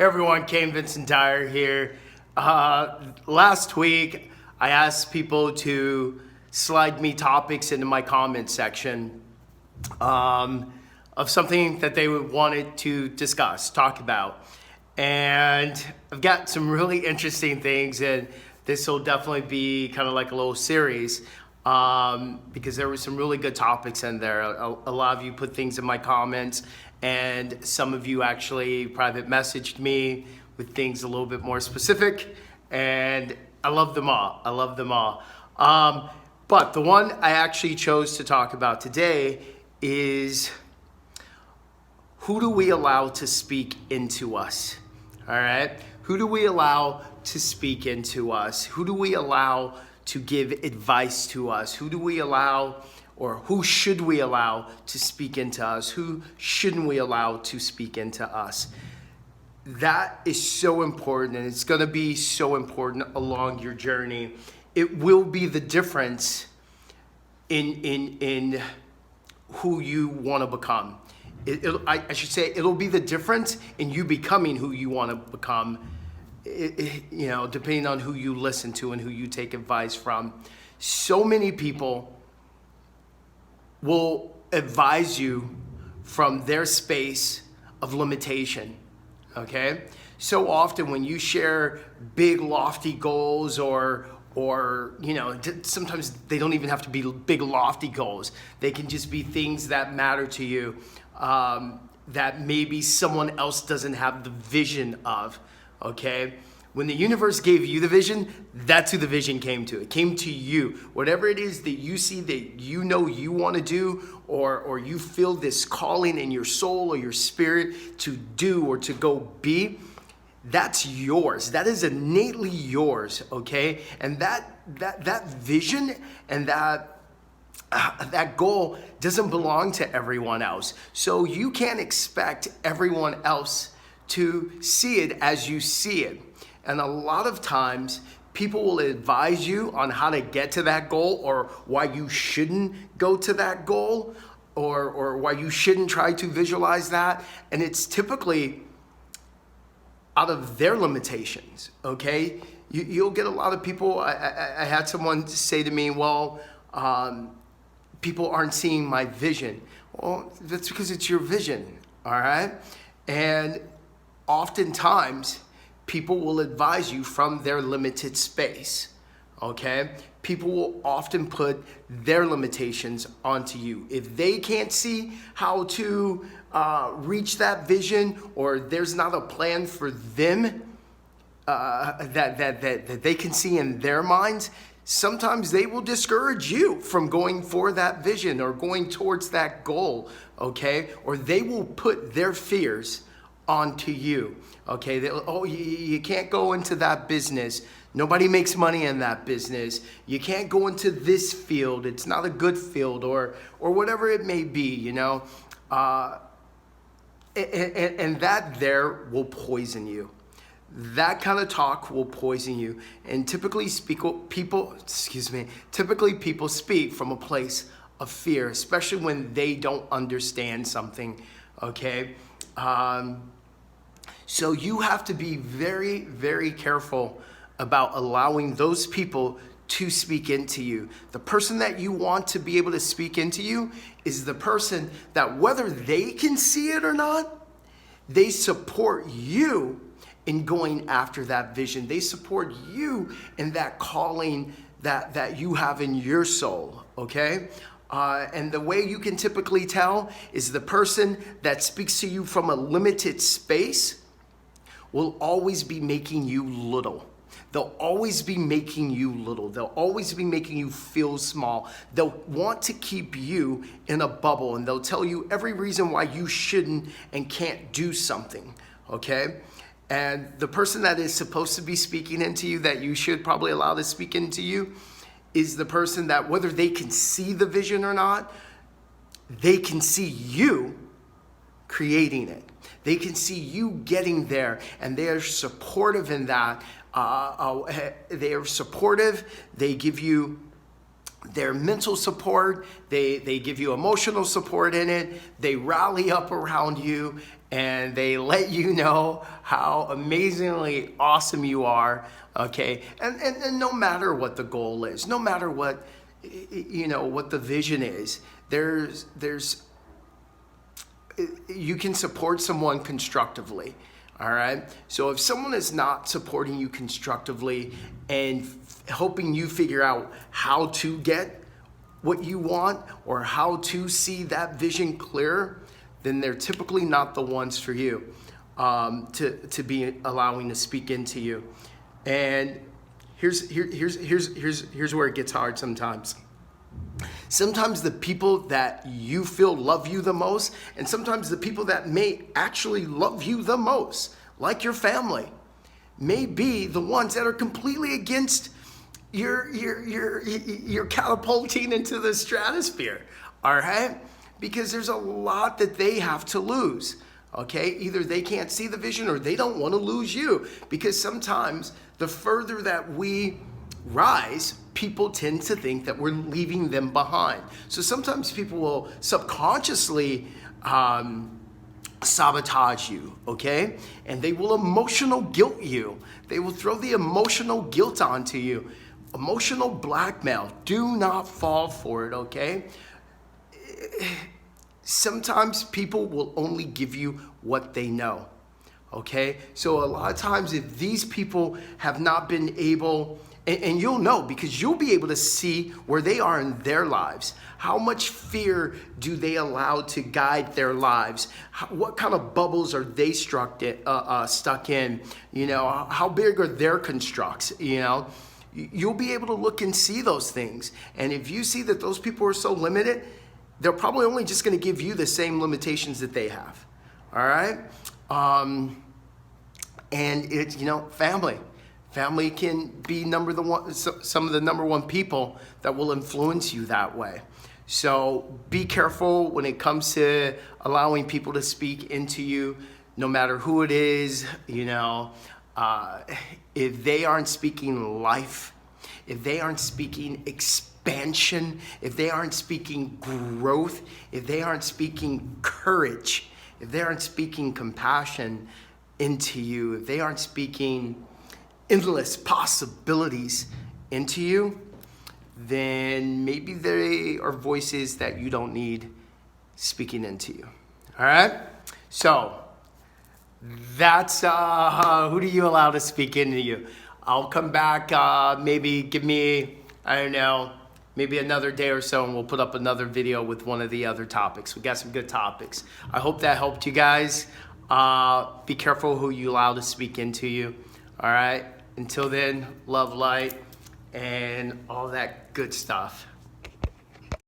everyone, Cain Dyer here. Last week, I asked people to slide me topics into my comment section of something that they wanted to discuss, talk about. And I've got some really interesting things, and this will definitely be kind of like a little series because there were some really good topics in there. A lot of you put things in my comments, and some of you actually private messaged me with things a little bit more specific, and I love them all. But the one I actually chose to talk about today is, who do we allow to speak into us? All right? Who do we allow to speak into us? Who do we allow to give advice to us? Who do we allow, or who should we allow to speak into us? Who shouldn't we allow to speak into us? That is so important, and it's going to be so important along your journey. It will be the difference in who you want to become. I should say it'll be the difference in you becoming who you want to become, depending on who you listen to and who you take advice from. So many people will advise you from their space of limitation, okay? So often when you share big lofty goals or sometimes they don't even have to be big lofty goals. They can just be things that matter to you, that maybe someone else doesn't have the vision of, okay? When the universe gave you the vision, that's who the vision came to. It came to you. Whatever it is that you see that you know you want to do, or you feel this calling in your soul or your spirit to do or to go be, that's yours. That is innately yours, okay? And that vision and that goal doesn't belong to everyone else. So you can't expect everyone else to see it as you see it. And a lot of times people will advise you on how to get to that goal, or why you shouldn't go to that goal, or why you shouldn't try to visualize that. And it's typically out of their limitations, okay? You'll get a lot of people. I had someone say to me, well, people aren't seeing my vision. Well, that's because it's your vision, all right? And oftentimes, people will advise you from their limited space, okay? People will often put their limitations onto you. If they can't see how to reach that vision, or there's not a plan for them that they can see in their minds, sometimes they will discourage you from going for that vision or going towards that goal, okay? Or they will put their fears onto you, okay? You can't go into that business. Nobody makes money in that business. You can't go into this field. It's not a good field, or whatever it may be, and that there will poison you. That kind of talk will poison you. And typically people speak from a place of fear, especially when they don't understand something, okay? So you have to be very, very careful about allowing those people to speak into you. The person that you want to be able to speak into you is the person that, whether they can see it or not, they support you in going after that vision. They support you in that calling that you have in your soul, okay? And the way you can typically tell is the person that speaks to you from a limited space will always be making you little. They'll always be making you little. They'll always be making you feel small. They'll want to keep you in a bubble, and they'll tell you every reason why you shouldn't and can't do something, okay? And the person that is supposed to be speaking into you, that you should probably allow to speak into you, is the person that, whether they can see the vision or not, they can see you creating it. They can see you getting there, and they are supportive in that. They are supportive. They give you their mental support, they give you emotional support in it, they rally up around you, and they let you know how amazingly awesome you are, okay? And no matter what the goal is, no matter what, what the vision is, you can support someone constructively. All right. So if someone is not supporting you constructively and helping you figure out how to get what you want or how to see that vision clearer, then they're typically not the ones for you to be allowing to speak into you. And here's where it gets hard sometimes. Sometimes the people that you feel love you the most, and sometimes the people that may actually love you the most, like your family, may be the ones that are completely against your catapulting into the stratosphere, all right? Because there's a lot that they have to lose, okay? Either they can't see the vision or they don't want to lose you, because sometimes the further that we rise, people tend to think that we're leaving them behind. So sometimes people will subconsciously sabotage you, okay? And they will emotional guilt you. They will throw the emotional guilt onto you. Emotional blackmail. Do not fall for it, okay? Sometimes people will only give you what they know, okay? So a lot of times if these people have not been able, and you'll know because you'll be able to see where they are in their lives. How much fear do they allow to guide their lives? What kind of bubbles are they stuck in? How big are their constructs? You'll be able to look and see those things. And if you see that those people are so limited, they're probably only just going to give you the same limitations that they have. All right? And it's, family. Family can be some of the number one people that will influence you that way. So be careful when it comes to allowing people to speak into you, no matter who it is. If they aren't speaking life, if they aren't speaking expansion, if they aren't speaking growth, if they aren't speaking courage, if they aren't speaking compassion into you, if they aren't speaking endless possibilities into you, then maybe they are voices that you don't need speaking into you. All right? So that's who do you allow to speak into you? I'll come back, maybe give me, maybe another day or so, and we'll put up another video with one of the other topics. We got some good topics. I hope that helped you guys. Be careful who you allow to speak into you. All right? Until then, love, light, and all that good stuff.